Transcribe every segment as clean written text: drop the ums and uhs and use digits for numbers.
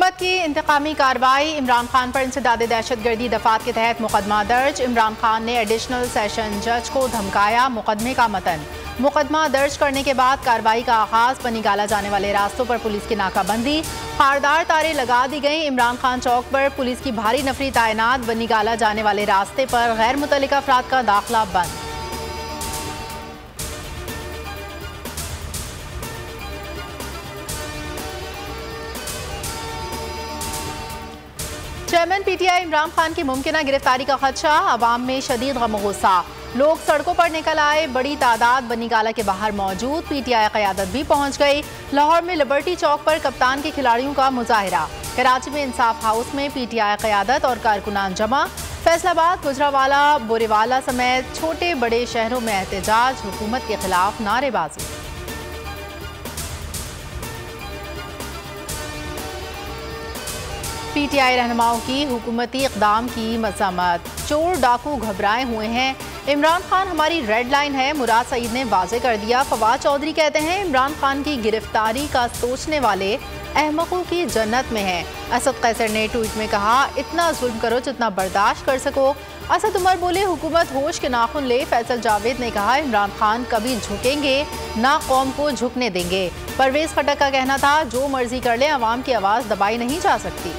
हुकूमत की इंतकामी कार्रवाई, इमरान खान पर इंसदाद दहशतगर्दी दफात के तहत मुकदमा दर्ज। इमरान खान ने एडिशनल सेशन जज को धमकाया। मुकदमे का मतन, मुकदमा दर्ज करने के बाद कार्रवाई का आगाज। बनीगाला जाने वाले रास्तों पर पुलिस की नाकाबंदी, खारदार तारें लगा दी गई। इमरान खान चौक पर पुलिस की भारी नफरी तैनात। बनीगाला जाने वाले रास्ते पर गैर मुतल्लिका अफराद का दाखिला बंद। चेयरमैन पीटीआई इमरान खान की मुमकिना गिरफ्तारी का खदशा। अवाम में शदीद गम गुस्सा, लोग सड़कों पर निकल आए। बड़ी तादाद बनीगाला के बाहर मौजूद। पीटीआई क़यादत भी पहुंच गई। लाहौर में लिबर्टी चौक पर कप्तान के खिलाड़ियों का मुजाहिरा। कराची में इंसाफ हाउस में पीटीआई क़यादत और कारकुनान जमा। फैसलाबाद, गुजरावाला, बोरेवाला समेत छोटे बड़े शहरों में एहतजाज। हुकूमत के खिलाफ नारेबाजी। पीटीआई रहनुमाओं की हुकूमती इक़दाम की मज़म्मत। चोर डाकू घबराए हुए हैं। इमरान खान हमारी रेड लाइन है, मुराद सईद ने वाज़े कर दिया। फवाद चौधरी कहते हैं इमरान खान की गिरफ्तारी का सोचने वाले अहमकों की जन्नत में हैं। असद कैसर ने ट्वीट में कहा, इतना जुल्म करो जितना बर्दाश्त कर सको। असद उमर बोले, हुकूमत होश के नाखुन ले। फैसल जावेद ने कहा, इमरान खान कभी झुकेंगे ना कौम को झुकने देंगे। परवेज खटक का कहना था, जो मर्जी कर ले, अवाम की आवाज़ दबाई नहीं जा सकती।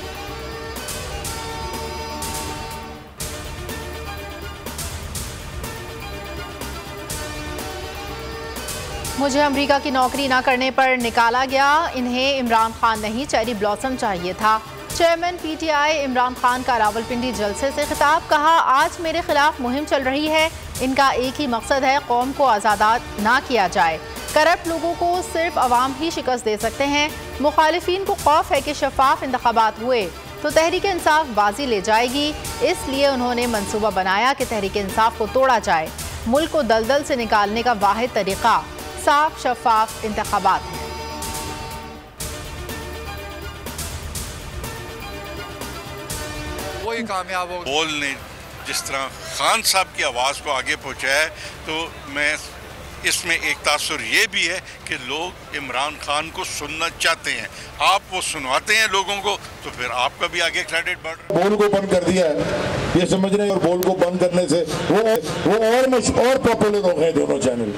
मुझे अमेरिका की नौकरी ना करने पर निकाला गया। इन्हें इमरान खान नहीं, चेरी ब्लॉसम चाहिए था। चेयरमैन पीटीआई इमरान खान का रावलपिंडी जलसे से खिताब। कहा, आज मेरे खिलाफ मुहिम चल रही है। इनका एक ही मकसद है, कौम को आज़ाद ना किया जाए। करप्ट लोगों को सिर्फ अवाम ही शिकस्त दे सकते हैं। मुखालिफिन को खौफ है कि शफाफ इंतखाबात हुए तो तहरीक इंसाफ बाजी ले जाएगी। इसलिए उन्होंने मंसूबा बनाया कि तहरीक इंसाफ को तोड़ा जाए। मुल्क को दलदल से निकालने का वाहिद तरीका साफ शफाफ इंतखाबात हैं। वही कामयाब हो। बोल ने जिस तरह खान साहब की आवाज़ को आगे पहुँचाया है, तो मैं इसमें एक तासुर ये भी है कि लोग इमरान खान को सुनना चाहते हैं। आप वो सुनवाते हैं लोगों को, तो फिर आपका भी आगे क्रेडिट बढ़ रहा है। बोल को बंद कर दिया है, ये समझ रहे हैं। और बोल को बंद करने से वो और पॉपुलर हो गए दोनों चैनल।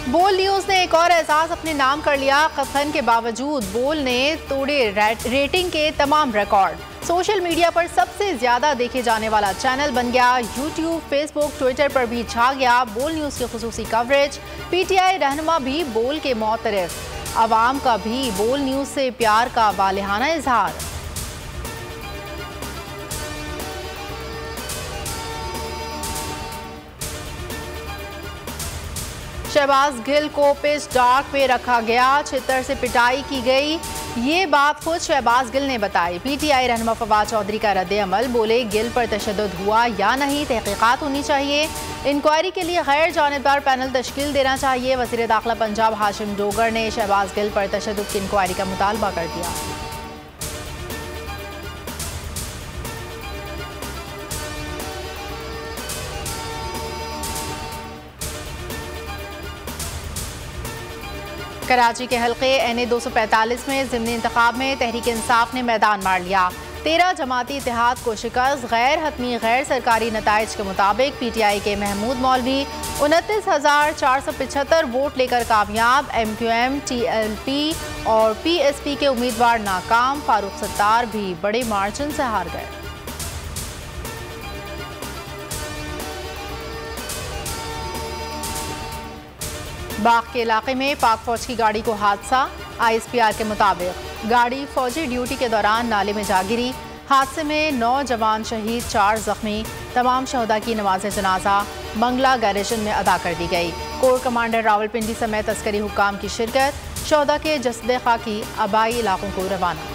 बोल न्यूज़ ने एक और एजाज अपने नाम कर लिया। कथन के बावजूद बोल ने तोड़े रेटिंग के तमाम रिकॉर्ड। सोशल मीडिया पर सबसे ज्यादा देखे जाने वाला चैनल बन गया। यूट्यूब, फेसबुक, ट्विटर पर भी छा गया बोल न्यूज़ की खुसूसी कवरेज। पीटीआई रहनुमा भी बोल के मोतरफ। अवाम का भी बोल न्यूज़ से प्यार का वालिहाना इजहार। शहबाज गिल को पिच डार्क पे रखा गया, छितर से पिटाई की गई। ये बात खुद शहबाज गिल ने बताई। पीटीआई रहनुमा फवाद चौधरी का रद्द अमल, बोले गिल पर तशद्दुद हुआ या नहीं, तहकीकात होनी चाहिए। इंक्वायरी के लिए गैर जानिबदार पैनल तश्कील देना चाहिए। वज़ीर दाखिला पंजाब हाशिम डोगर ने शहबाज गिल पर तशद्दुद की इंक्वायरी का मुतालबा कर दिया। कराची के हल्के NA 245 में ज़िमनी इंतखाब में तहरीक इंसाफ ने मैदान मार लिया। 13 जमाती इत्तेहाद को शिकस्त। गैर हतमी गैर सरकारी नताइज के मुताबिक पीटीआई के महमूद मौलवी 29,475 वोट लेकर कामयाब। MQM, TLP और PSP के उम्मीदवार नाकाम। फारूक सत्तार भी बड़े मार्जिन से हार गए। बाग के इलाके में पाक फौज की गाड़ी को हादसा। ISPR के मुताबिक गाड़ी फौजी ड्यूटी के दौरान नाले में जा गिरी। हादसे में 9 जवान शहीद, 4 जख्मी। तमाम शहदा की नमाज जनाजा मंगला गैरेजन में अदा कर दी गई। कोर कमांडर रावलपिंडी समेत अस्करी हुक्काम की शिरकत। शहदा के जसदे खाकी आबाई इलाकों को रवाना।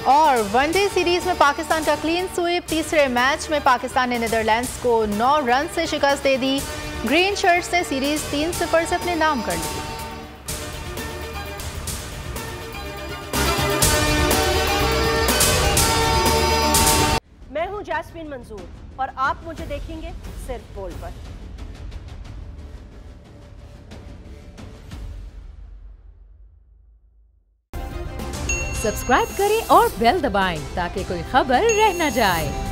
और वनडे सीरीज में पाकिस्तान का क्लीन स्वीप। तीसरे मैच में पाकिस्तान ने नीदरलैंड्स को 9 रन से शिकस्त दे दी। ग्रीन शर्ट्स ने सीरीज 3-0 से अपने नाम कर ली। मैं हूं जैस्मीन मंजूर और आप मुझे देखेंगे सिर्फ बोल पर। सब्सक्राइब करें और बेल दबाएं ताकि कोई खबर रह न जाए।